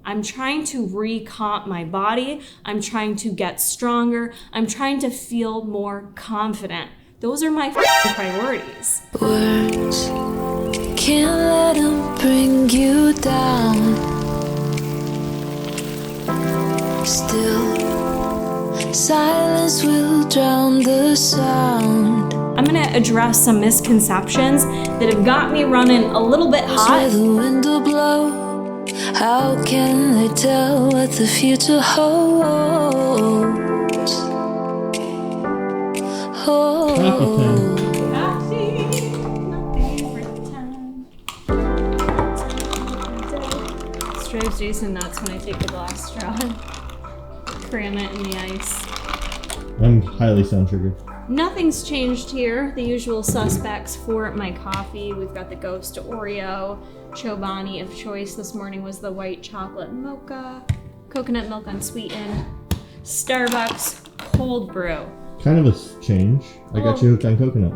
I'm trying to recomp my body. I'm trying to get stronger. I'm trying to feel more confident. Those are my priorities. Words can't let them bring you down. Still, silence will drown the sound. I'm gonna address some misconceptions that have got me running a little bit hot. Where the wind will blow. How can they tell what the future holds? This drives Jason nuts when I take the glass straw and cram it in the ice. I'm highly sound triggered. Nothing's changed here. The usual suspects for my coffee. We've got the Ghost Oreo. Chobani of choice this morning was the white chocolate mocha. Coconut milk unsweetened. Starbucks cold brew. Kind of a change. I got you hooked on coconut.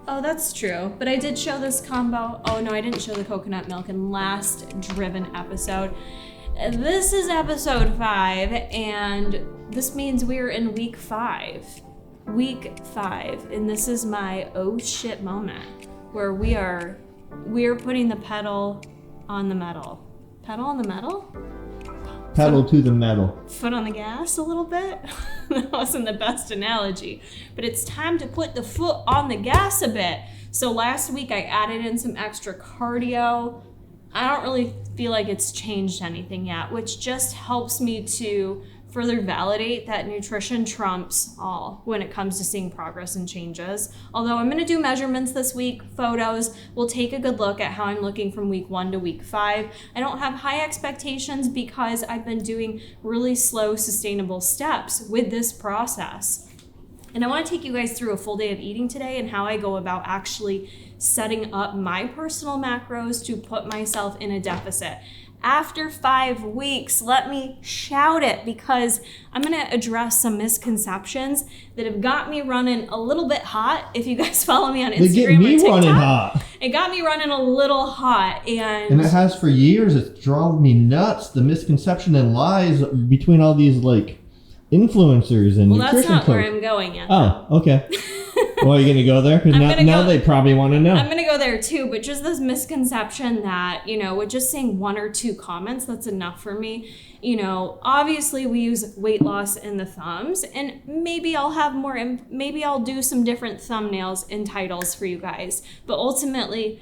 Oh, that's true. But I did show this combo. Oh no, I didn't show the coconut milk in last Driven episode. This is episode 5, and this means we're in week 5. Week 5, and this is my oh shit moment where we're putting the pedal on the metal. Pedal on the metal? Pedal to the metal. Foot on the gas a little bit? That wasn't the best analogy. But it's time to put the foot on the gas a bit. So last week I added in some extra cardio. I don't really feel like it's changed anything yet, which just helps me to further validate that nutrition trumps all when it comes to seeing progress and changes. Although I'm gonna do measurements this week, photos, we'll take a good look at how I'm looking from week 1 to week 5. I don't have high expectations because I've been doing really slow, sustainable steps with this process. And I wanna take you guys through a full day of eating today and how I go about actually setting up my personal macros to put myself in a deficit. After 5 weeks, let me shout it because I'm gonna address some misconceptions that have got me running a little bit hot. If you guys follow me on Instagram They get me or TikTok, running hot. It got me running a little hot, and it has for years. It's drove me nuts. The misconception and lies between all these like influencers and nutrition that's not where coaches. I'm going yet. Oh, okay. Well, are you gonna go there? Because now they probably want to know. I'm gonna go there too, but just this misconception that, with just saying 1 or 2 comments, that's enough for me. Obviously we use weight loss in the thumbs, and maybe I'll have more, maybe I'll do some different thumbnails and titles for you guys. But ultimately,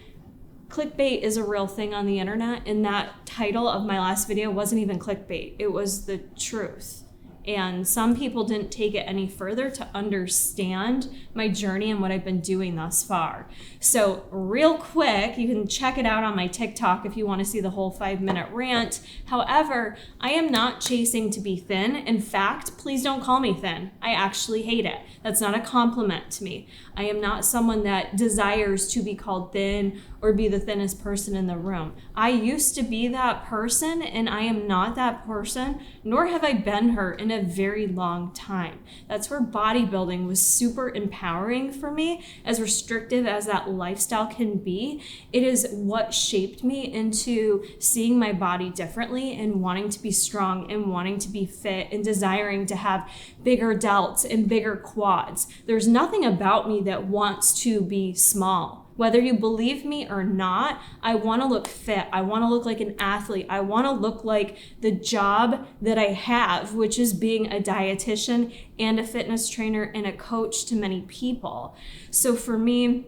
clickbait is a real thing on the internet, and that title of my last video wasn't even clickbait. It was the truth. And some people didn't take it any further to understand my journey and what I've been doing thus far. So real quick, you can check it out on my TikTok if you want to see the whole 5-minute rant. However, I am not chasing to be thin. In fact, please don't call me thin. I actually hate it. That's not a compliment to me. I am not someone that desires to be called thin or be the thinnest person in the room. I used to be that person, and I am not that person, nor have I been her in a very long time. That's where bodybuilding was super empowering for me. As restrictive as that lifestyle can be, it is what shaped me into seeing my body differently and wanting to be strong and wanting to be fit and desiring to have bigger delts and bigger quads. There's nothing about me that wants to be small. Whether you believe me or not, I want to look fit. I want to look like an athlete. I want to look like the job that I have, which is being a dietitian and a fitness trainer and a coach to many people. So for me,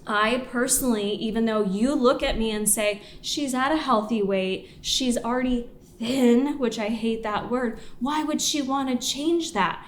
I personally, even though you look at me and say, she's at a healthy weight, she's already thin, which I hate that word, why would she want to change that?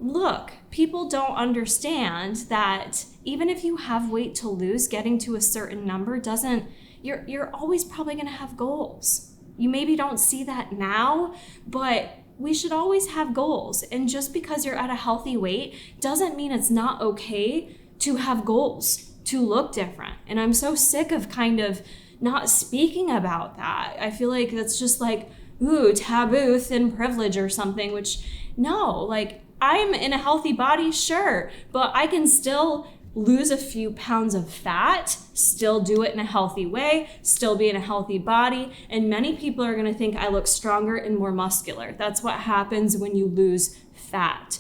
Look, people don't understand that even if you have weight to lose, getting to a certain number doesn't, you're always probably going to have goals. You maybe don't see that now, but we should always have goals. And just because you're at a healthy weight doesn't mean it's not okay to have goals, to look different. And I'm so sick of kind of not speaking about that. I feel like that's just like, ooh, taboo, thin privilege or something, which no, like I'm in a healthy body, sure, but I can still lose a few pounds of fat, still do it in a healthy way, still be in a healthy body. And many people are gonna think I look stronger and more muscular. That's what happens when you lose fat.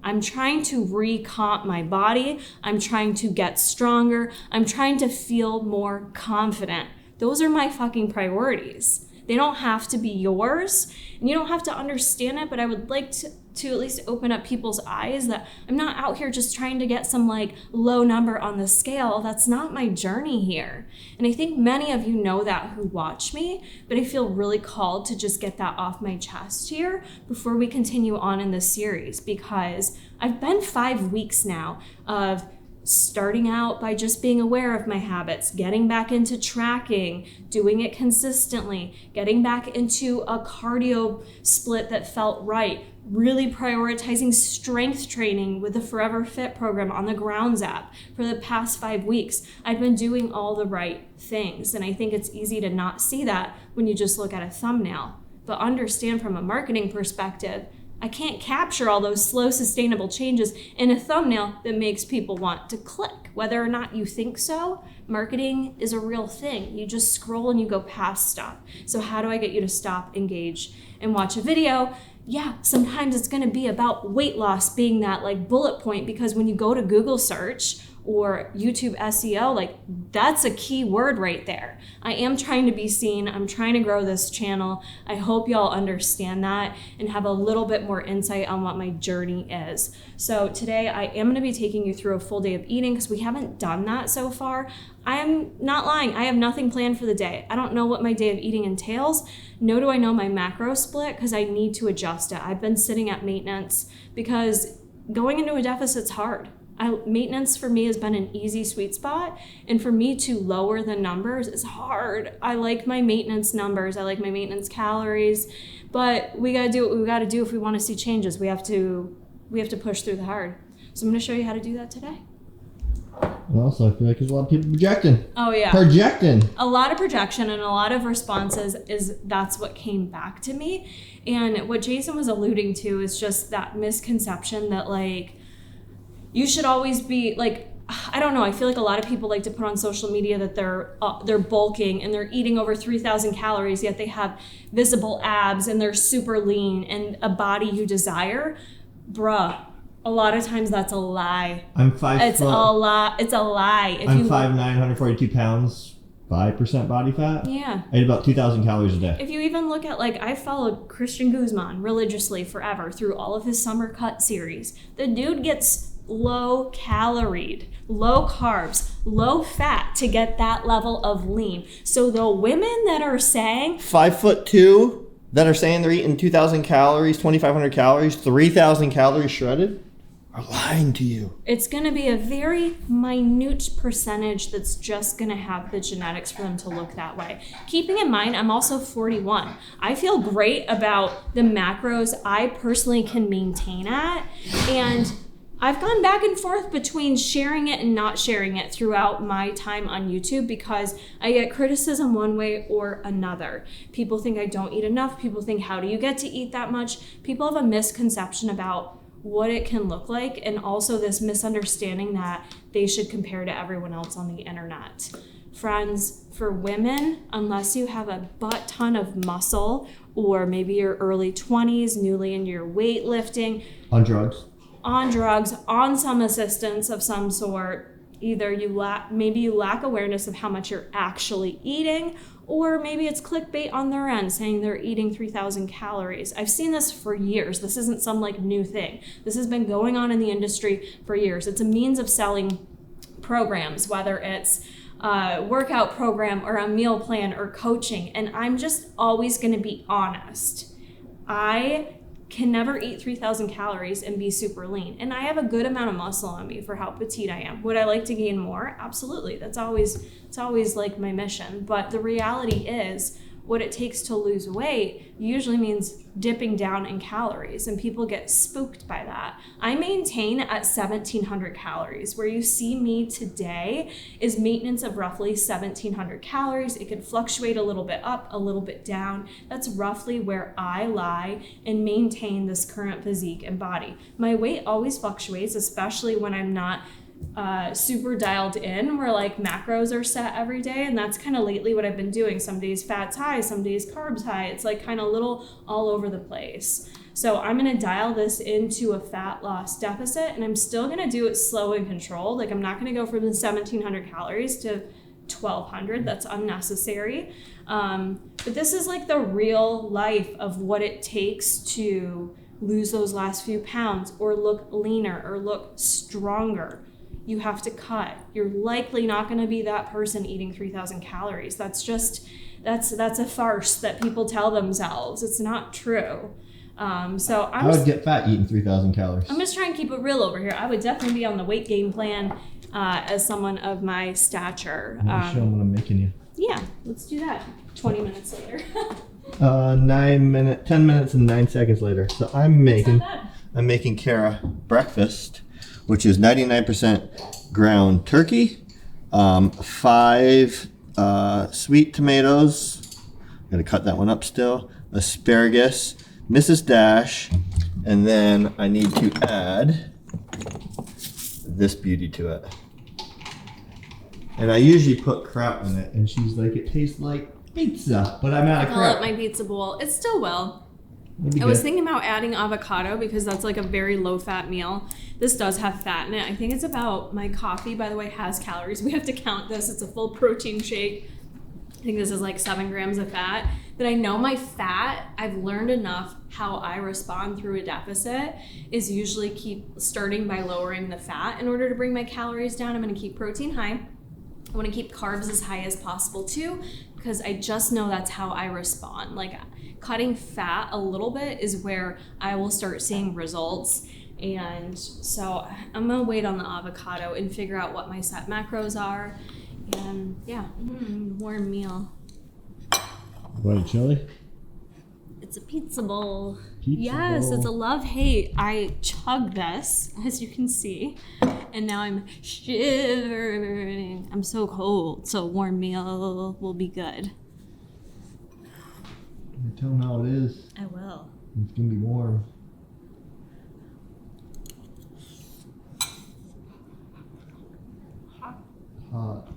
I'm trying to recomp my body. I'm trying to get stronger. I'm trying to feel more confident. Those are my fucking priorities. They don't have to be yours, and you don't have to understand it, but I would like to at least open up people's eyes that I'm not out here just trying to get some like low number on the scale. That's not my journey here. And I think many of you know that who watch me, but I feel really called to just get that off my chest here before we continue on in this series, because I've been 5 weeks now of starting out by just being aware of my habits, getting back into tracking, doing it consistently, getting back into a cardio split that felt right, really prioritizing strength training with the Forever Fit program on the Grounds app for the past 5 weeks. I've been doing all the right things, and I think it's easy to not see that when you just look at a thumbnail. But understand from a marketing perspective, I can't capture all those slow, sustainable changes in a thumbnail that makes people want to click. Whether or not you think so, marketing is a real thing. You just scroll and you go past stuff. So how do I get you to stop, engage, and watch a video? Yeah, sometimes it's gonna be about weight loss being that like bullet point, because when you go to Google search or YouTube SEO, like that's a key word right there. I am trying to be seen. I'm trying to grow this channel. I hope y'all understand that and have a little bit more insight on what my journey is. So today I am gonna be taking you through a full day of eating because we haven't done that so far. I am not lying. I have nothing planned for the day. I don't know what my day of eating entails. Nor do I know my macro split because I need to adjust it. I've been sitting at maintenance because going into a deficit's hard. Maintenance for me has been an easy sweet spot, and for me to lower the numbers is hard. I like my maintenance numbers, I like my maintenance calories, but we gotta do what we gotta do if we wanna see changes. We have to push through the hard. So I'm gonna show you how to do that today. And also, I feel like there's a lot of people projecting. Oh yeah. Projecting. A lot of projection and a lot of responses that's what came back to me. And what Jason was alluding to is just that misconception that like, you should always be like, I don't know, I feel like a lot of people like to put on social media that they're bulking and they're eating over 3,000 calories, yet they have visible abs and they're super lean and a body you desire. Bruh, a lot of times that's a lie. I'm 5 It's foot. a lie. It's a lie. I'm 5'9", 142 pounds, 5% body fat. Yeah. I eat about 2,000 calories a day. If you even look at, like, I followed Christian Guzman religiously forever through all of his summer cut series. The dude gets low caloried, low carbs, low fat to get that level of lean. So the women that are saying 5'2" that are saying they're eating 2,000 calories, 2,500 calories, 3,000 calories shredded are lying to you. it's going to be a very minute percentage that's just going to have the genetics for them to look that way. Keeping in mind, I'm also 41. I feel great about the macros I personally can maintain at, and I've gone back and forth between sharing it and not sharing it throughout my time on YouTube because I get criticism one way or another. People think I don't eat enough. People think, how do you get to eat that much? People have a misconception about what it can look like, and also this misunderstanding that they should compare to everyone else on the internet. Friends, for women, unless you have a butt ton of muscle, or maybe you're early 20s, newly in your weightlifting, On drugs. on some assistance of some sort, either you lack awareness of how much you're actually eating, or maybe it's clickbait on their end saying they're eating 3,000 calories. I've seen this for years. This isn't some like new thing. This has been going on in the industry for years. It's a means of selling programs, whether it's a workout program or a meal plan or coaching. And I'm just always going to be honest. I can never eat 3,000 calories and be super lean. And I have a good amount of muscle on me for how petite I am. Would I like to gain more? Absolutely. It's always like my mission. But the reality is, what it takes to lose weight usually means dipping down in calories, and people get spooked by that. I maintain at 1,700 calories. Where you see me today is maintenance of roughly 1,700 calories. It can fluctuate a little bit up, a little bit down. That's roughly where I lie and maintain this current physique and body. My weight always fluctuates, especially when I'm not super dialed in where like macros are set every day, and that's kind of lately what I've been doing. Some days fat's high, some days carbs high. It's like kind of little all over the place. So I'm gonna dial this into a fat loss deficit, and I'm still gonna do it slow and controlled. Like I'm not gonna go from the 1,700 calories to 1,200. That's unnecessary. But this is like the real life of what it takes to lose those last few pounds or look leaner or look stronger. You have to cut. You're likely not going to be that person eating 3,000 calories. That's a farce that people tell themselves. It's not true. So I would get fat eating 3,000 calories. I'm just trying to keep it real over here. I would definitely be on the weight gain plan as someone of my stature. Show them what I'm making you. Yeah, let's do that. 20 minutes later. 10 minutes and 9 seconds later. So I'm making Kara breakfast, which is 99% ground turkey, 5 sweet tomatoes. Gotta cut that one up still. Asparagus, Mrs. Dash, and then I need to add this beauty to it. And I usually put crap in it, and she's like, it tastes like pizza, but I'm out of Call crap. it my pizza bowl. It still will. I was thinking about adding avocado because that's like a very low fat meal. This does have fat in it. I think it's about, my coffee, by the way, has calories. We have to count this. It's a full protein shake. I think this is like 7 grams of fat. But I know my fat, I've learned enough how I respond through a deficit is usually keep starting by lowering the fat in order to bring my calories down. I'm gonna keep protein high. I wanna keep carbs as high as possible too, because I just know that's how I respond. Like cutting fat a little bit is where I will start seeing results. And so I'm gonna wait on the avocado and figure out what my set macros are. And yeah, warm meal. What, chili? It's a pizza bowl. Yes, it's a love-hate. I chugged this, as you can see, and now I'm shivering. I'm so cold, so warm meal will be good. Tell them how it is. I will. It's gonna be warm. Hot.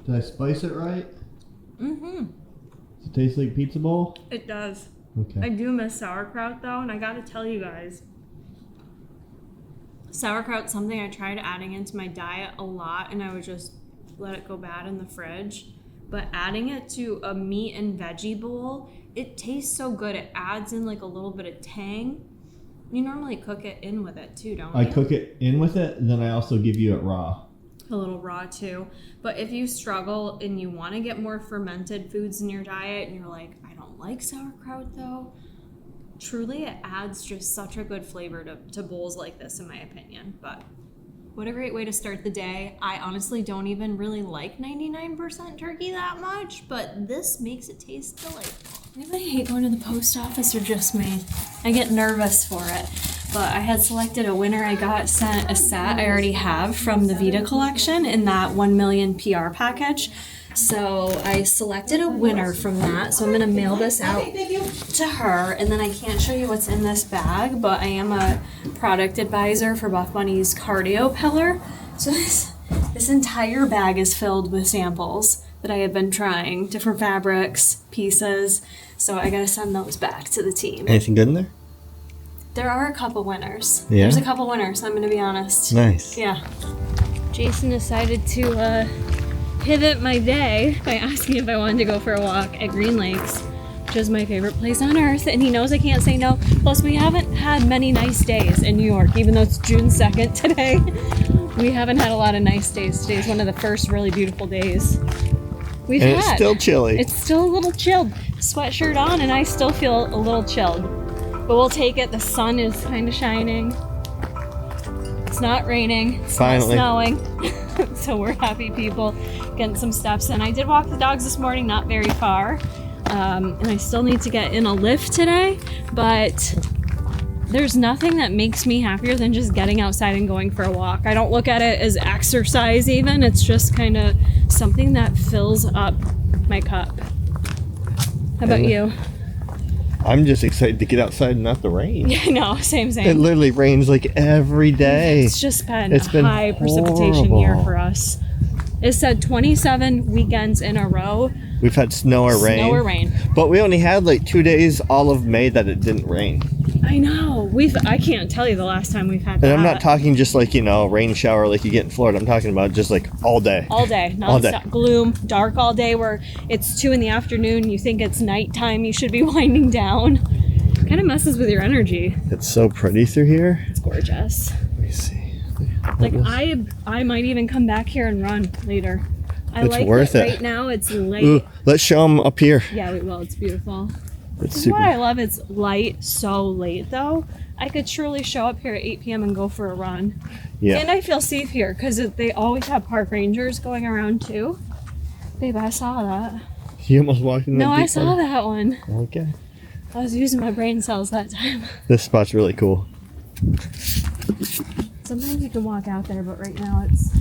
Did I spice it right? Mm-hmm. Does it taste like pizza bowl? It does. Okay. I do miss sauerkraut though, and I gotta tell you guys, sauerkraut's something I tried adding into my diet a lot, and I would just let it go bad in the fridge. But adding it to a meat and veggie bowl, it tastes so good. It adds in like a little bit of tang. You normally cook it in with it too, don't you? I cook it in with it, and then I also give you it raw. A little raw too. But if you struggle and you want to get more fermented foods in your diet and you're like, I don't like sauerkraut though, truly it adds just such a good flavor to bowls like this, in my opinion. But what a great way to start the day. I honestly don't even really like 99% turkey that much, but this makes it taste delightful. Anybody hate going to the post office or just me? I get nervous for it. But I had selected a winner. I got sent a set I already have from the Vita collection in that 1 million PR package. So I selected a winner from that. So I'm gonna mail this out to her. And then I can't show you what's in this bag, but I am a product advisor for Buff Bunny's cardio pillar. So this entire bag is filled with samples that I have been trying, different fabrics, pieces. So I gotta send those back to the team. Anything good in there? There are a couple winners. Yeah? There's a couple winners, I'm gonna be honest. Nice. Yeah. Jason decided to pivot my day by asking if I wanted to go for a walk at Green Lakes, which is my favorite place on earth, and he knows I can't say no. Plus, we haven't had many nice days in New York, even though it's June 2nd today. We haven't had a lot of nice days. Today's one of the first really beautiful days we've had. It's still chilly. It's still a little chilled. Sweatshirt on, and I still feel a little chilled. But we'll take it. The sun is kind of shining. It's not raining. It's Finally. not snowing. So we're happy people getting some steps in. I did walk the dogs this morning, not very far. And I still need to get in a lift today. But there's nothing that makes me happier than just getting outside and going for a walk. I don't look at it as exercise even. It's just kind of something that fills up my cup. How about you? I'm just excited to get outside and not the rain. Yeah, I know. Same. It literally rains like every day. It's just been It's been high precipitation year horrible. for us. It said 27 weekends in a row. We've had snow or rain. But we only had like 2 days all of May that it didn't rain. I know. I can't tell you the last time we've had that. And I'm not talking just like, rain shower like you get in Florida. I'm talking about just like all day. All day. Non-stop. Gloom. Dark all day where it's 2 p.m. You think it's nighttime. You should be winding down. Kind of messes with your energy. It's so pretty through here. It's gorgeous. Let me see. Like I might even come back here and run later. It's like worth it. Right now it's late. Ooh, let's show them up here. Yeah, we will. It's beautiful. It's super. What I love, it's light so late though. I could surely show up here at 8 p.m. and go for a run. Yeah. And I feel safe here because they always have park rangers going around too. Babe, I saw that. You almost walked in. No, I saw that one. Okay. I was using my brain cells that time. This spot's really cool. Sometimes you can walk out there, but right now it's...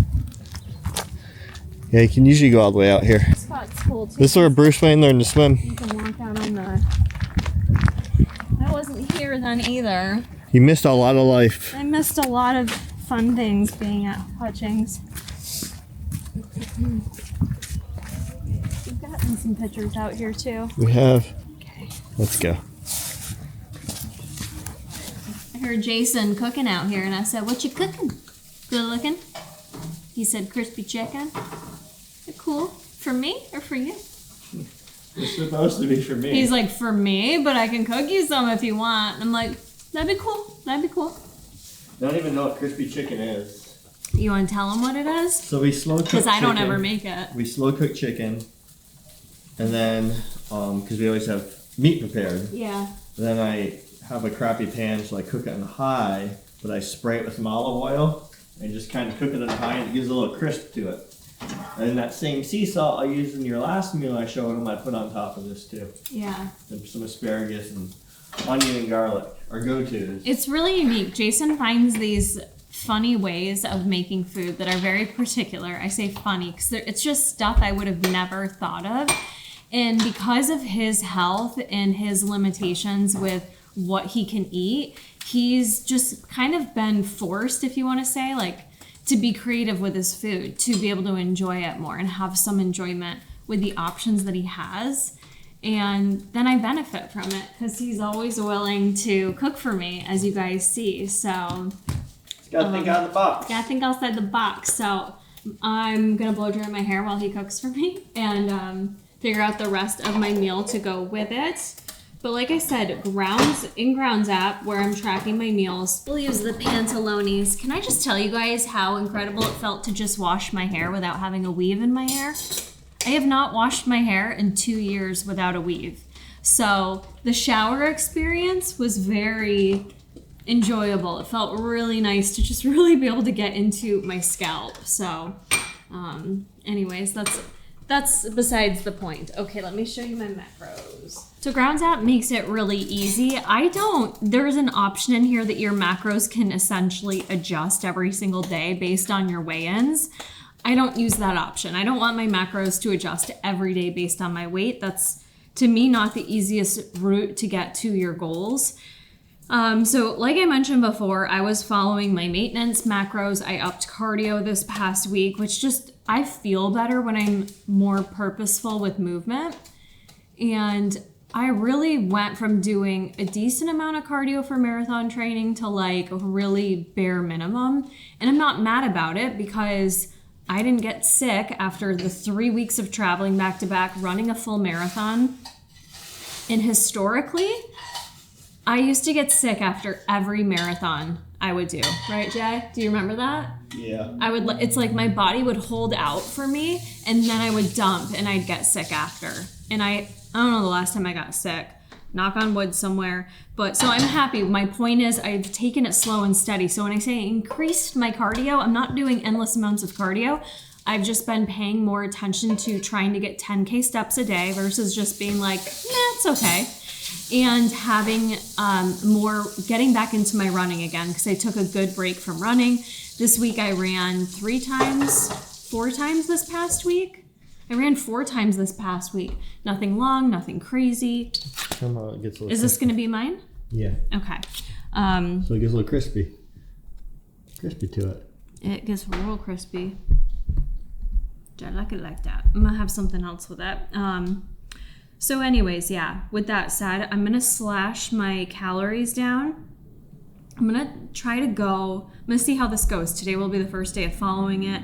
Yeah, you can usually go all the way out here. This spot's cool too. This is where Bruce Wayne learned to swim. You can walk out on the... I wasn't here then either. You missed a lot of life. I missed a lot of fun things being at Hutchings. We've gotten some pictures out here too. We have. Okay. Let's go. I heard Jason cooking out here and I said, "What you cooking? Good looking?" He said, "Crispy chicken." They're cool. For me or for you? It's supposed to be for me. He's like, "For me, but I can cook you some if you want." And I'm like, "That'd be cool. That'd be cool." I don't even know what crispy chicken is. You want to tell him what it is? So we slow cook Because I don't chicken. ever make it. We slow cook chicken, and then because we always have meat prepared. Yeah. Then I have a crappy pan, so I cook it on high, but I spray it with some olive oil and just kind of cook it on high, and it gives a little crisp to it. And then that same sea salt I used in your last meal I showed them, I put on top of this too. Yeah. And some asparagus and onion and garlic are go-tos. It's really unique. Jason finds these funny ways of making food that are very particular. I say funny because it's just stuff I would have never thought of. And because of his health and his limitations with what he can eat, he's just kind of been forced, if you want to say, like, to be creative with his food, to be able to enjoy it more and have some enjoyment with the options that he has. And then I benefit from it because he's always willing to cook for me, as you guys see. So Gotta think out of the box. gotta think outside the box. So I'm gonna blow dry my hair while he cooks for me and figure out the rest of my meal to go with it. But like I said, Grounds app, where I'm tracking my meals, we'll use the pantalones. Can I just tell you guys how incredible it felt to just wash my hair without having a weave in my hair? I have not washed my hair in 2 years without a weave. So the shower experience was very enjoyable. It felt really nice to just really be able to get into my scalp. So anyways, that's besides the point. Okay, let me show you my macros. So Grounds app makes it really easy. There's an option in here that your macros can essentially adjust every single day based on your weigh-ins. I don't use that option. I don't want my macros to adjust every day based on my weight. That's, to me, not the easiest route to get to your goals. So like I mentioned before, I was following my maintenance macros. I upped cardio this past week, which just, I feel better when I'm more purposeful with movement. And I really went from doing a decent amount of cardio for marathon training to like a really bare minimum. And I'm not mad about it because I didn't get sick after the 3 weeks of traveling back to back, running a full marathon. And historically, I used to get sick after every marathon I would do. Right, Jay? Do you remember that? Yeah. It's like my body would hold out for me and then I would dump and I'd get sick after. And I don't know the last time I got sick. Knock on wood somewhere. But so I'm happy. My point is I've taken it slow and steady. So when I say I increased my cardio, I'm not doing endless amounts of cardio. I've just been paying more attention to trying to get 10K steps a day versus just being like, it's okay. And having getting back into my running again because I took a good break from running. This week I ran 4 times this past week. I ran 4 times this past week. Nothing long, nothing crazy. Somehow it gets a little Is this going to be mine? Yeah. Okay. So it gets a little crispy. Crispy to it. It gets real crispy. I like it like that. I'm gonna have something else with it. So anyways, yeah, with that said, I'm gonna slash my calories down. I'm gonna see how this goes. Today will be the first day of following it.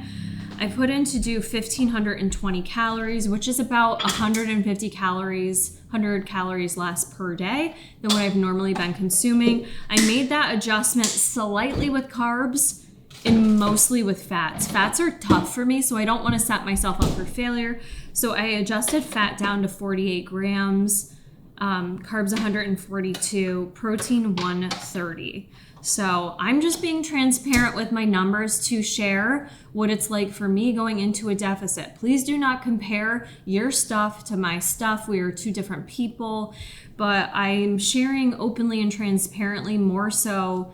I put in to do 1,520 calories, which is about 150 calories, 100 calories less per day than what I've normally been consuming. I made that adjustment slightly with carbs and mostly with fats. Fats are tough for me, so I don't want to set myself up for failure. So I adjusted fat down to 48 grams, carbs 142, protein 130. So I'm just being transparent with my numbers to share what it's like for me going into a deficit. Please do not compare your stuff to my stuff. We are 2 different people, but I'm sharing openly and transparently more so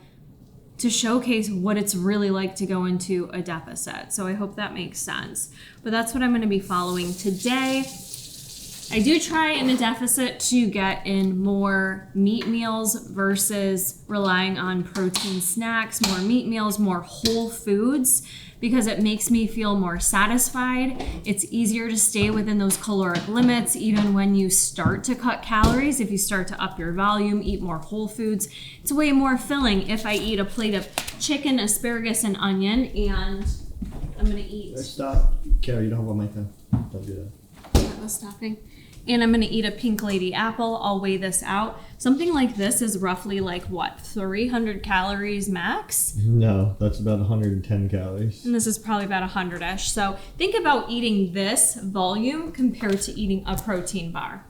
to showcase what it's really like to go into a deficit. So I hope that makes sense. But that's what I'm gonna be following today. I do try in a deficit to get in more meat meals versus relying on protein snacks, more meat meals, more whole foods, because it makes me feel more satisfied. It's easier to stay within those caloric limits even when you start to cut calories. If you start to up your volume, eat more whole foods, it's way more filling if I eat a plate of chicken, asparagus, and onion, and I'm gonna eat... Stop. Kara, you don't have one mic then. Don't do that. That was stopping. And I'm gonna eat a pink lady apple. I'll weigh this out. Something like this is roughly like what, 300 calories max? No, that's about 110 calories. And this is probably about 100-ish. So think about eating this volume compared to eating a protein bar.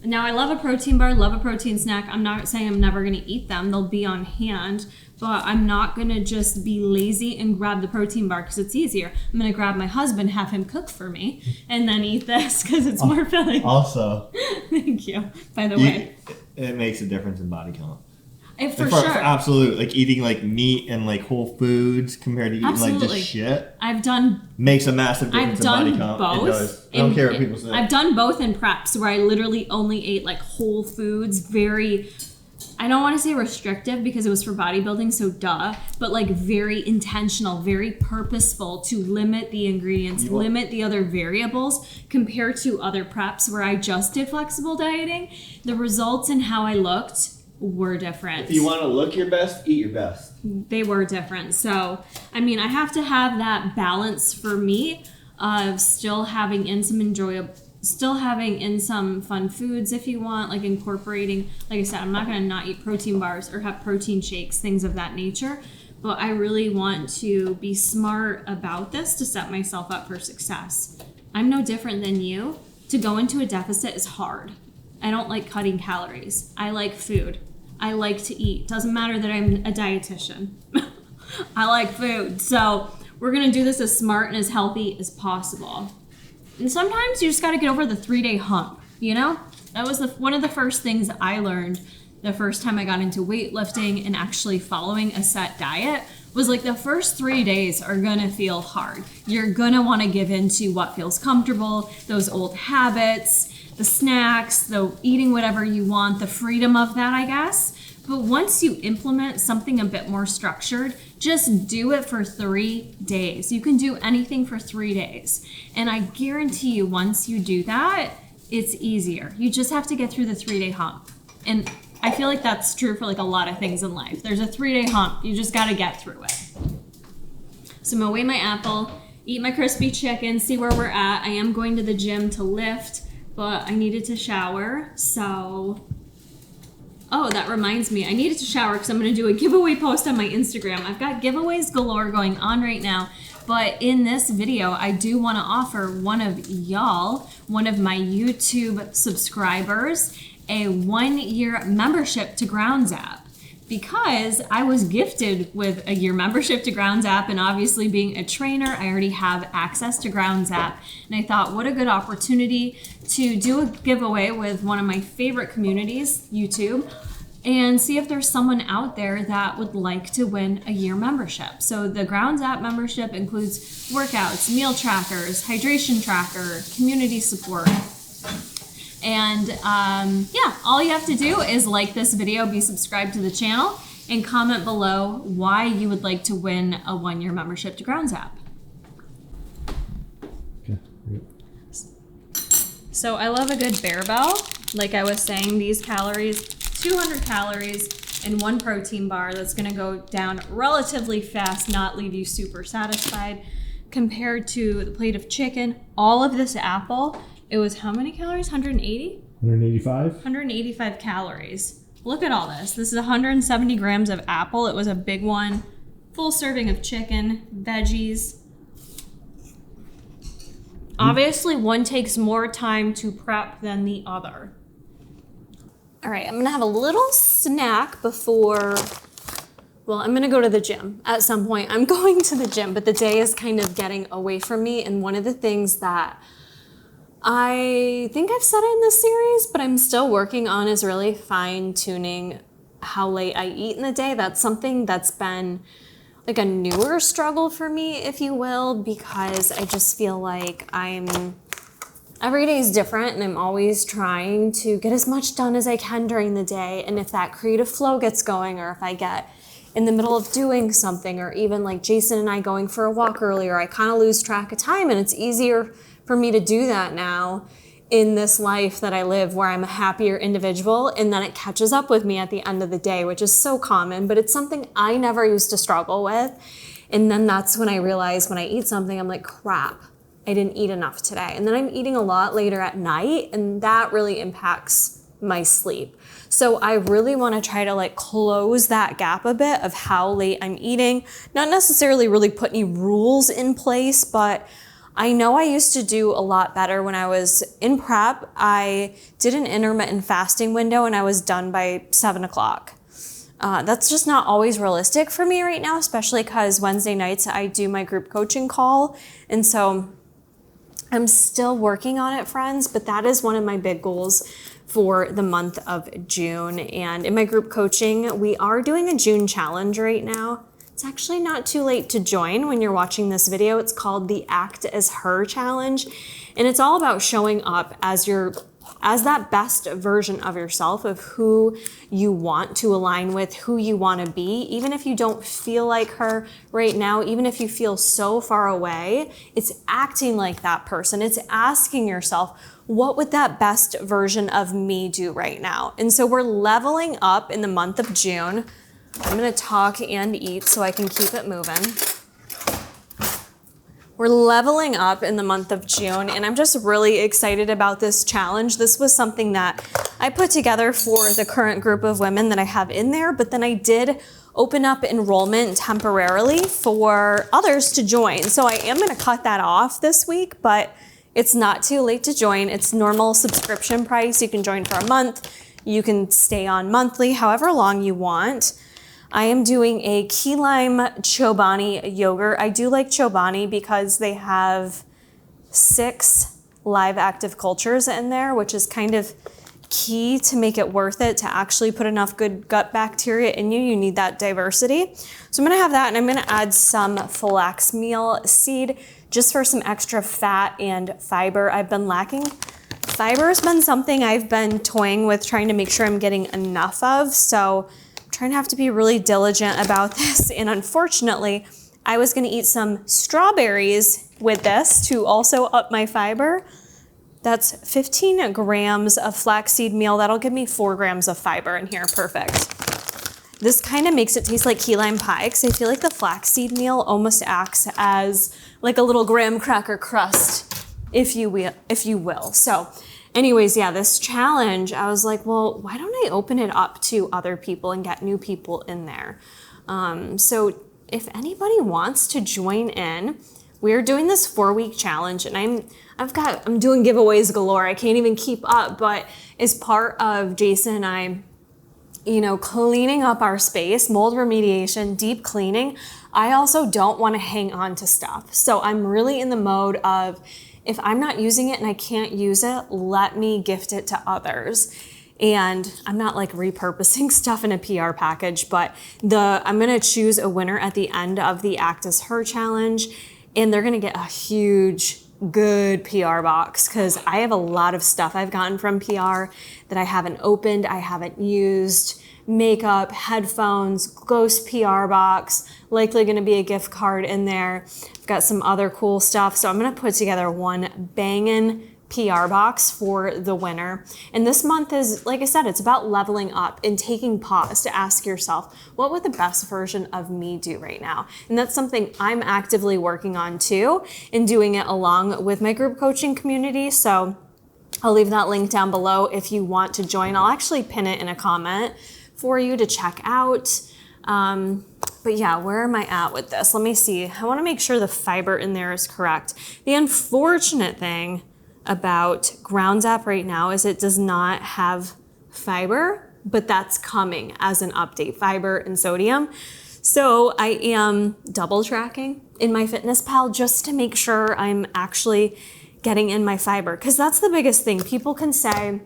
Now I love a protein bar, love a protein snack. I'm not saying I'm never gonna eat them. They'll be on hand, but I'm not gonna just be lazy and grab the protein bar because it's easier. I'm gonna grab my husband, have him cook for me, and then eat this because it's more filling. Also, thank you, by the way. It makes a difference in body count. For sure. Absolutely. Like eating like meat and like whole foods compared to eating like just shit. I've done... Makes a massive difference in body count. Both. It does. I don't care what people say. I've done both in preps where I literally only ate like whole foods, very... I don't want to say restrictive because it was for bodybuilding, so duh, but like very intentional, very purposeful to limit the ingredients, limit the other variables compared to other preps where I just did flexible dieting. The results and how I looked were different. If you want to look your best, eat your best. They were different. So, I mean, I have to have that balance for me of still having in some fun foods if you want, like incorporating, like I said, I'm not going to not eat protein bars or have protein shakes, things of that nature, but I really want to be smart about this to set myself up for success. I'm no different than you. To go into a deficit is hard. I don't like cutting calories. I like food. I like to eat. Doesn't matter that I'm a dietitian. I like food. So we're going to do this as smart and as healthy as possible. And sometimes you just got to get over the 3-day hump, you know? That was one of the first things I learned the first time I got into weightlifting and actually following a set diet was like the first 3 days are going to feel hard. You're going to want to give into what feels comfortable, those old habits, the snacks, the eating whatever you want, the freedom of that, I guess. But once you implement something a bit more structured, just do it for 3 days. You can do anything for 3 days. And I guarantee you, once you do that, it's easier. You just have to get through the 3-day hump. And I feel like that's true for like a lot of things in life. There's a 3-day hump. You just got to get through it. So I'm gonna weigh my apple, eat my crispy chicken, see where we're at. I am going to the gym to lift, but I needed to shower, so... Oh, that reminds me. I needed to shower because I'm going to do a giveaway post on my Instagram. I've got giveaways galore going on right now, but in this video, I do want to offer one of y'all, one of my YouTube subscribers, a 1-year membership to Grounds app. Because I was gifted with a year membership to Grounds app, and obviously being a trainer, I already have access to Grounds app. And I thought, what a good opportunity to do a giveaway with one of my favorite communities, YouTube, and see if there's someone out there that would like to win a year membership. So the Grounds app membership includes workouts, meal trackers, hydration tracker, community support. And yeah, all you have to do is like this video, be subscribed to the channel, and comment below why you would like to win a 1-year membership to Grounds app. Okay. So I love a good bear bell. Like I was saying, these calories, 200 calories in 1 protein bar that's gonna go down relatively fast, not leave you super satisfied, compared to the plate of chicken. All of this apple, it was how many calories? 180? 185? 185 calories. Look at all this. This is 170 grams of apple. It was a big one. Full serving of chicken, veggies. Obviously, one takes more time to prep than the other. All right, I'm gonna have a little snack before, well, I'm gonna go to the gym at some point. I'm going to the gym, but the day is kind of getting away from me. And one of the things that I think I've said it in this series, but I'm still working on, is really fine-tuning how late I eat in the day. That's something that's been like a newer struggle for me, if you will, because I just feel like every day is different, and I'm always trying to get as much done as I can during the day. And if that creative flow gets going, or if I get in the middle of doing something, or even like Jason and I going for a walk earlier, I kind of lose track of time. And it's easier for me to do that now in this life that I live, where I'm a happier individual, and then it catches up with me at the end of the day, which is so common, but it's something I never used to struggle with. And then that's when I realize when I eat something, I'm like, crap, I didn't eat enough today. And then I'm eating a lot later at night, and that really impacts my sleep. So I really want to try to like close that gap a bit of how late I'm eating, not necessarily really put any rules in place, but I know I used to do a lot better when I was in prep. I did an intermittent fasting window and I was done by 7 o'clock. That's just not always realistic for me right now, especially because Wednesday nights I do my group coaching call. And so I'm still working on it, friends, but that is one of my big goals for the month of June. And in my group coaching, we are doing a June challenge right now. It's actually not too late to join when you're watching this video. It's called the Act as Her Challenge. And it's all about showing up as that best version of yourself, of who you want to align with, who you want to be. Even if you don't feel like her right now, even if you feel so far away, it's acting like that person. It's asking yourself, what would that best version of me do right now? And so we're leveling up in the month of June. I'm gonna talk and eat so I can keep it moving. We're leveling up in the month of June, and I'm just really excited about this challenge. This was something that I put together for the current group of women that I have in there, but then I did open up enrollment temporarily for others to join. So I am gonna cut that off this week, but it's not too late to join. It's normal subscription price. You can join for a month. You can stay on monthly, however long you want. I am doing a key lime Chobani yogurt. I do like Chobani because they have 6 live active cultures in there, which is kind of key to make it worth it to actually put enough good gut bacteria in you. You need that diversity. So I'm gonna have that, and I'm gonna add some flax meal seed just for some extra fat and fiber. I've been lacking. Fiber has been something I've been toying with, trying to make sure I'm getting enough of. So trying to have to be really diligent about this. And unfortunately, I was gonna eat some strawberries with this to also up my fiber. That's 15 grams of flaxseed meal. That'll give me 4 grams of fiber in here, perfect. This kind of makes it taste like key lime pie, because I feel like the flaxseed meal almost acts as like a little graham cracker crust, if you will. So anyways, yeah, this challenge, I was like, well, why don't I open it up to other people and get new people in there? So if anybody wants to join in, we're doing this 4-week challenge, and I'm doing giveaways galore. I can't even keep up, but as part of Jason and I, cleaning up our space, mold remediation, deep cleaning, I also don't want to hang on to stuff. So I'm really in the mode of, if I'm not using it and I can't use it, let me gift it to others. And I'm not like repurposing stuff in a PR package, but I'm gonna choose a winner at the end of the Act as Her challenge, and they're gonna get a huge, good PR box, because I have a lot of stuff I've gotten from PR that I haven't opened, I haven't used. Makeup, headphones, ghost PR box, likely gonna be a gift card in there. I've got some other cool stuff. So I'm gonna put together one bangin' PR box for the winner. And this month is, like I said, it's about leveling up and taking pause to ask yourself, what would the best version of me do right now? And that's something I'm actively working on too, and doing it along with my group coaching community. So I'll leave that link down below if you want to join. I'll actually pin it in a comment for you to check out. But yeah, where am I at with this? Let me see. I wanna make sure the fiber in there is correct. The unfortunate thing about Grounds app right now is it does not have fiber, but that's coming as an update, fiber and sodium. So I am double tracking in MyFitnessPal just to make sure I'm actually getting in my fiber, because that's the biggest thing. People can say,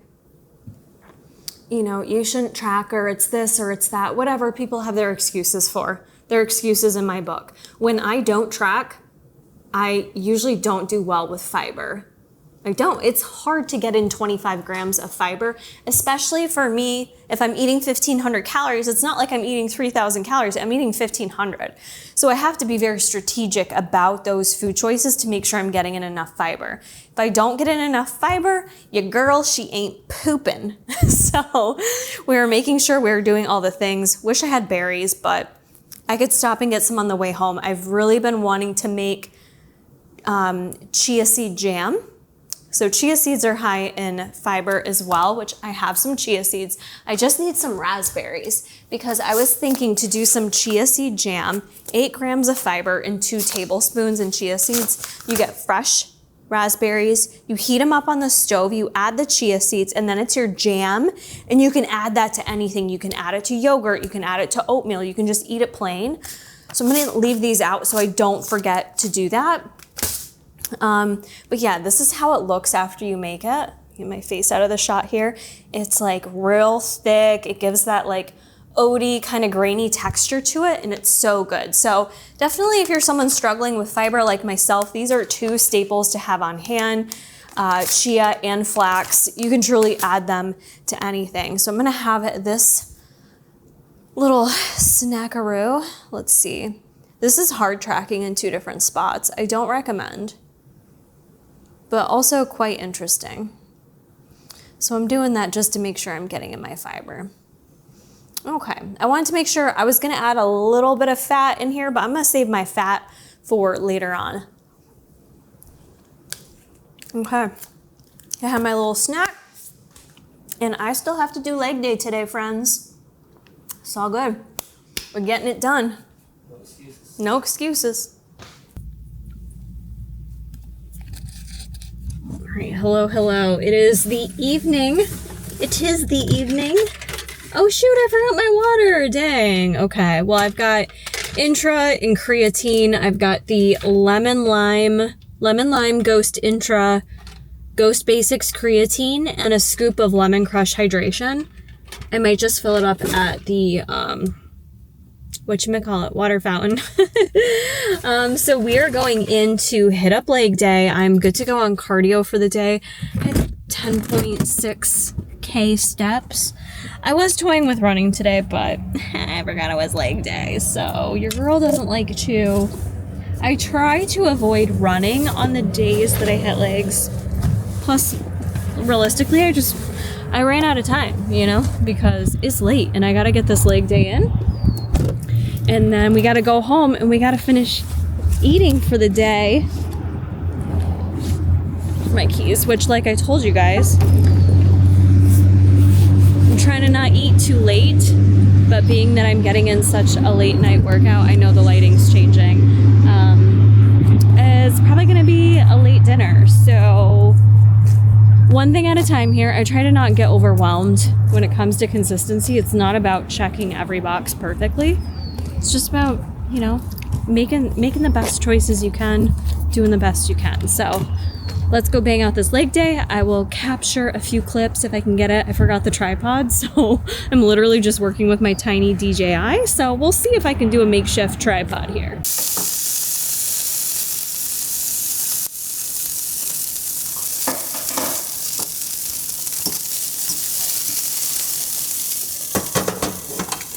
you know, you shouldn't track, or it's this or it's that, whatever people have their excuses for. Their excuses in my book. When I don't track, I usually don't do well with fiber. I don't. It's hard to get in 25 grams of fiber, especially for me. If I'm eating 1,500 calories, it's not like I'm eating 3,000 calories. I'm eating 1,500. So I have to be very strategic about those food choices to make sure I'm getting in enough fiber. If I don't get in enough fiber, your girl, she ain't pooping. So we're making sure we're doing all the things. Wish I had berries, but I could stop and get some on the way home. I've really been wanting to make chia seed jam. So chia seeds are high in fiber as well, which I have some chia seeds. I just need some raspberries, because I was thinking to do some chia seed jam, 8 grams of fiber and 2 tablespoons in chia seeds. You get fresh raspberries, you heat them up on the stove, you add the chia seeds, and then it's your jam, and you can add that to anything. You can add it to yogurt, you can add it to oatmeal, you can just eat it plain. So I'm gonna leave these out so I don't forget to do that. But yeah, this is how it looks after you make it. Get my face out of the shot here. It's like real thick. It gives that like oaty kind of grainy texture to it, and it's so good. So definitely, if you're someone struggling with fiber like myself, these are 2 staples to have on hand. Chia and flax, you can truly add them to anything. So I'm gonna have this little snackaroo. Let's see. This is hard tracking in 2 different spots. I don't recommend, but also quite interesting. So I'm doing that just to make sure I'm getting in my fiber. Okay, I wanted to make sure. I was gonna add a little bit of fat in here, but I'm gonna save my fat for later on. Okay, I have my little snack, and I still have to do leg day today, friends. It's all good. We're getting it done. No excuses. No excuses. All right, hello, hello. It is the evening. It is the evening. Oh shoot, I forgot my water. Dang. Okay, well, I've got Intra and creatine. I've got the lemon lime Ghost Intra, Ghost Basics creatine, and a scoop of lemon crush hydration. I might just fill it up at the whatchamacallit, water fountain. So we are going in to hit up leg day. I'm good to go on cardio for the day. I have 10.6K steps. I was toying with running today, but I forgot it was leg day. So your girl doesn't like to. I try to avoid running on the days that I hit legs. Plus, realistically, I ran out of time, you know, because it's late and I gotta get this leg day in. And then we gotta go home and we gotta finish eating for the day. My keys, which, like I told you guys, I'm trying to not eat too late, but being that I'm getting in such a late night workout, I know the lighting's changing. It's probably gonna be a late dinner, so one thing at a time here. I try to not get overwhelmed when it comes to consistency. It's not about checking every box perfectly. It's just about, you know, making the best choices you can, doing the best you can. So let's go bang out this leg day. I will capture a few clips if I can get it. I forgot the tripod, so I'm literally just working with my tiny DJI. So we'll see if I can do a makeshift tripod here.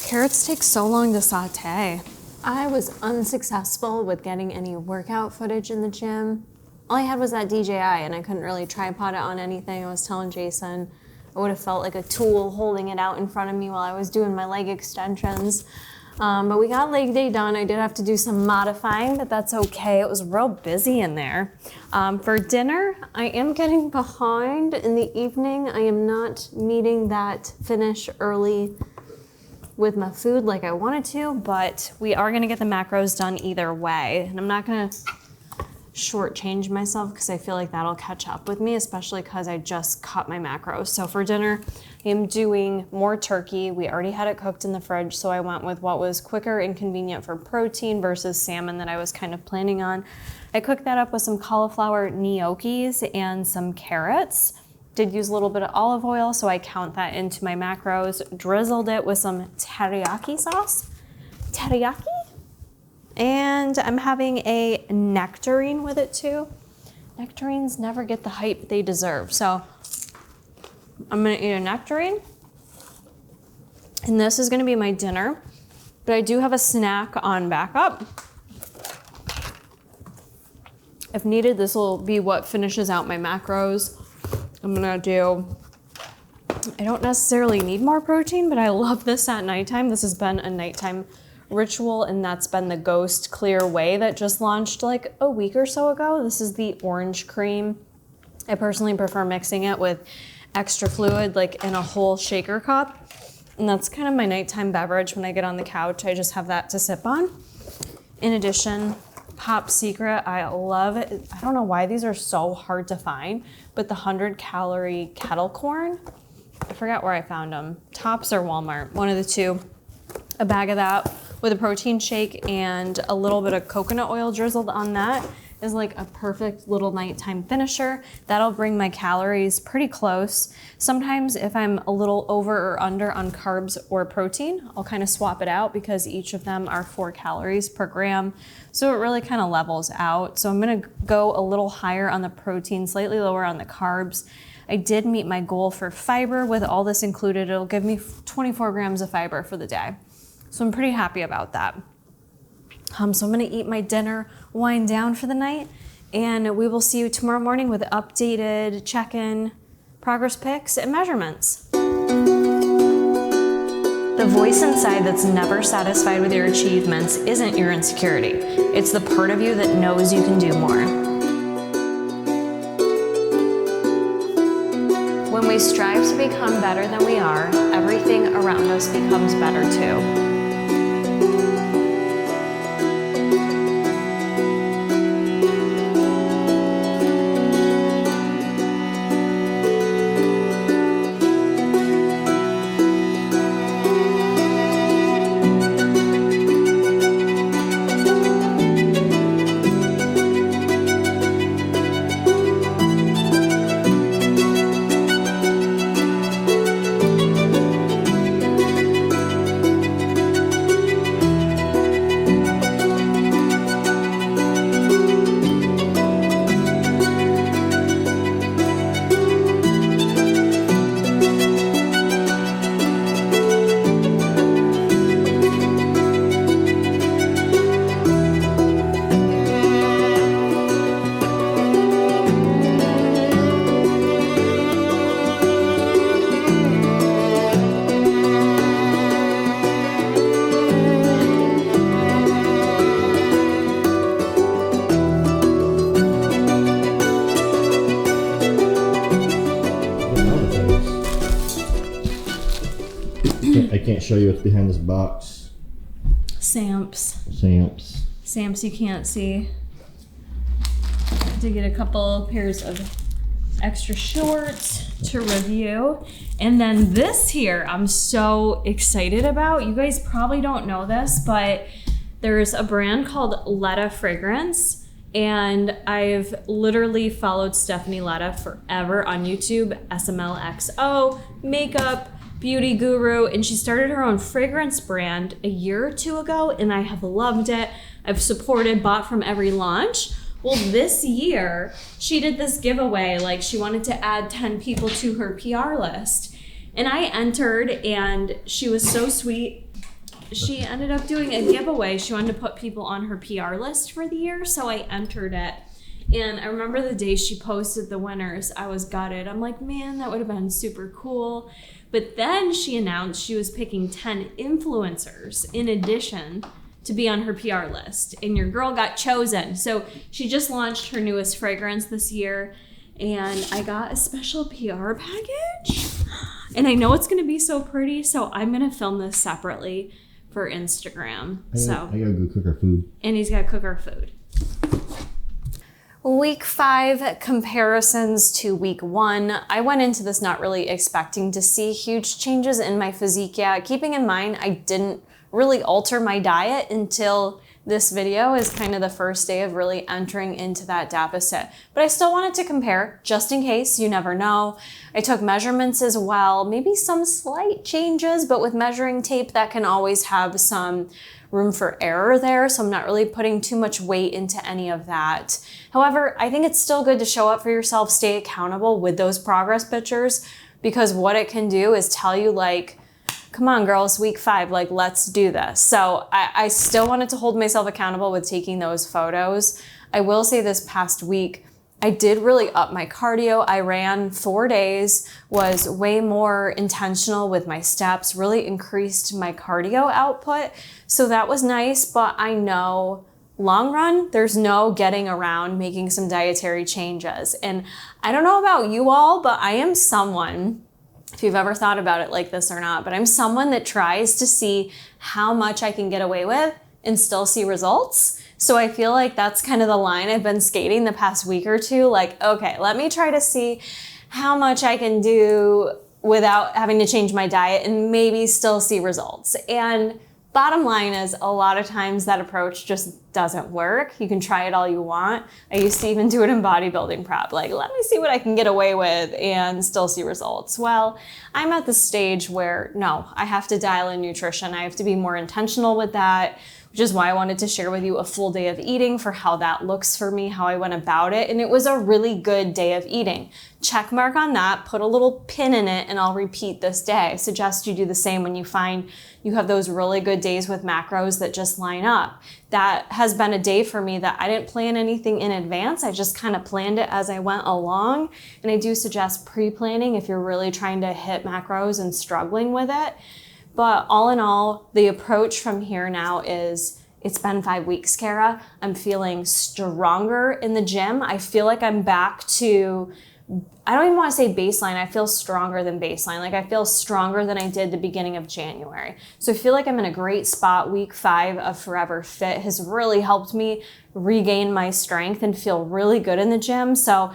Carrots take so long to saute. I was unsuccessful with getting any workout footage in the gym. All I had was that DJI and I couldn't really tripod it on anything. I was telling Jason I would have felt like a tool holding it out in front of me while I was doing my leg extensions. But we got leg day done. I did have to do some modifying, but that's okay. It was real busy in there. For dinner, I am getting behind in the evening. I am not meeting that finish early with my food like I wanted to, but we are gonna get the macros done either way. And I'm not gonna shortchange myself because I feel like that'll catch up with me, especially because I just cut my macros. So for dinner, I am doing more turkey. We already had it cooked in the fridge, so I went with what was quicker and convenient for protein versus salmon that I was kind of planning on. I cooked that up with some cauliflower gnocchis and some carrots. Did use a little bit of olive oil, so I count that into my macros. Drizzled it with some teriyaki sauce. Teriyaki? And I'm having a nectarine with it too. Nectarines never get the hype they deserve. So I'm gonna eat a nectarine. And this is gonna be my dinner. But I do have a snack on backup. If needed, this will be what finishes out my macros. I'm gonna do, I don't necessarily need more protein, but I love this at nighttime. This has been a nighttime ritual, and that's been the Ghost Clear Whey that just launched like a week or so ago. This is the orange cream. I personally prefer mixing it with extra fluid, like in a whole shaker cup. And that's kind of my nighttime beverage when I get on the couch. I just have that to sip on. In addition, Pop Secret, I love it. I don't know why these are so hard to find, but the 100-calorie kettle corn, I forgot where I found them. Tops or Walmart, one of the two. A bag of that with a protein shake and a little bit of coconut oil drizzled on that is like a perfect little nighttime finisher. That'll bring my calories pretty close. Sometimes if I'm a little over or under on carbs or protein, I'll kind of swap it out because each of them are 4 calories per gram. So it really kind of levels out. So I'm gonna go a little higher on the protein, slightly lower on the carbs. I did meet my goal for fiber with all this included. It'll give me 24 grams of fiber for the day. So I'm pretty happy about that. So I'm gonna eat my dinner, wind down for the night, and we will see you tomorrow morning with updated check-in, progress pics, and measurements. The voice inside that's never satisfied with your achievements isn't your insecurity. It's the part of you that knows you can do more. When we strive to become better than we are, everything around us becomes better too. I can't show you what's behind this box. Samps. Samps You can't see. To get a couple pairs of extra shorts to review. And then this here, I'm so excited about. You guys probably don't know this, but There's a brand called Letta Fragrance, and I've literally followed Stephanie Letta forever on YouTube, SMLXO, makeup, beauty guru, and she started her own fragrance brand a year or two ago, and I have loved it. I've supported, bought from every launch. Well, this year, she did this giveaway, like she wanted to add 10 people to her PR list. And I entered, and she was so sweet. She ended up doing a giveaway. She wanted to put people on her PR list for the year, so I entered it. And I remember the day she posted the winners, I was gutted. I'm like, man, that would have been super cool. But then she announced she was picking 10 influencers in addition to be on her PR list. And your girl got chosen. So she just launched her newest fragrance this year. And I got a special PR package. And I know it's going to be so pretty. So I'm going to film this separately for Instagram. I gotta go cook our food. And he's got to cook our food. Week 5 comparisons to week 1. I went into this not really expecting to see huge changes in my physique yet. Keeping in mind, I didn't really alter my diet until this video is kind of the first day of really entering into that deficit. But I still wanted to compare just in case, you never know. I took measurements as well, maybe some slight changes, but with measuring tape that can always have some room for error there, so I'm not really putting too much weight into any of that. However, I think it's still good to show up for yourself, stay accountable with those progress pictures, because what it can do is tell you like, come on girls, week 5, like let's do this. So I still wanted to hold myself accountable with taking those photos. I will say this past week, I did really up my cardio. I ran 4 days, was way more intentional with my steps, really increased my cardio output. So that was nice, but I know long run, there's no getting around making some dietary changes. And I don't know about you all, but I am someone, if you've ever thought about it like this or not, but I'm someone that tries to see how much I can get away with and still see results. So I feel like that's kind of the line I've been skating the past week or two. Like, okay, let me try to see how much I can do without having to change my diet and maybe still see results. And bottom line is a lot of times that approach just doesn't work. You can try it all you want. I used to even do it in bodybuilding prep. Like, let me see what I can get away with and still see results. Well, I'm at the stage where no, I have to dial in nutrition. I have to be more intentional with that, which is why I wanted to share with you a full day of eating for how that looks for me, how I went about it. And it was a really good day of eating. Check mark on that, put a little pin in it, and I'll repeat this day. I suggest you do the same when you find you have those really good days with macros that just line up. That has been a day for me that I didn't plan anything in advance. I just kind of planned it as I went along. And I do suggest pre-planning if you're really trying to hit macros and struggling with it. But all in all, the approach from here now is, it's been 5 weeks, Kara. I'm feeling stronger in the gym. I feel like I'm back to, I don't even want to say baseline. I feel stronger than baseline. Like I feel stronger than I did the beginning of January. So I feel like I'm in a great spot. Week 5 of Forever Fit has really helped me regain my strength and feel really good in the gym. So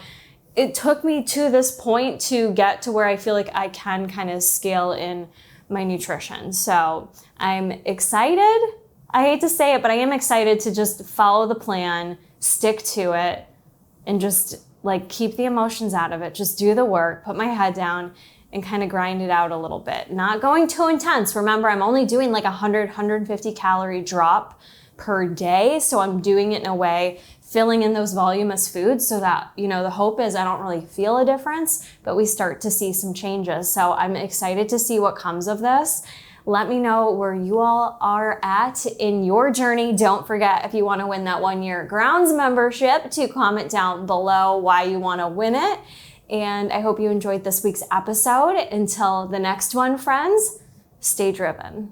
it took me to this point to get to where I feel like I can kind of scale in my nutrition. So I'm excited. I hate to say it, but I am excited to just follow the plan, stick to it, and just like keep the emotions out of it. Just do the work, put my head down, and kind of grind it out a little bit. Not going too intense. Remember, I'm only doing like 150 calorie drop per day. So I'm doing it in a way, filling in those voluminous foods so that, you know, the hope is I don't really feel a difference, but we start to see some changes. So I'm excited to see what comes of this. Let me know where you all are at in your journey. Don't forget, if you want to win that 1-year Grounds membership, to comment down below why you want to win it. And I hope you enjoyed this week's episode. Until the next one, friends, stay driven.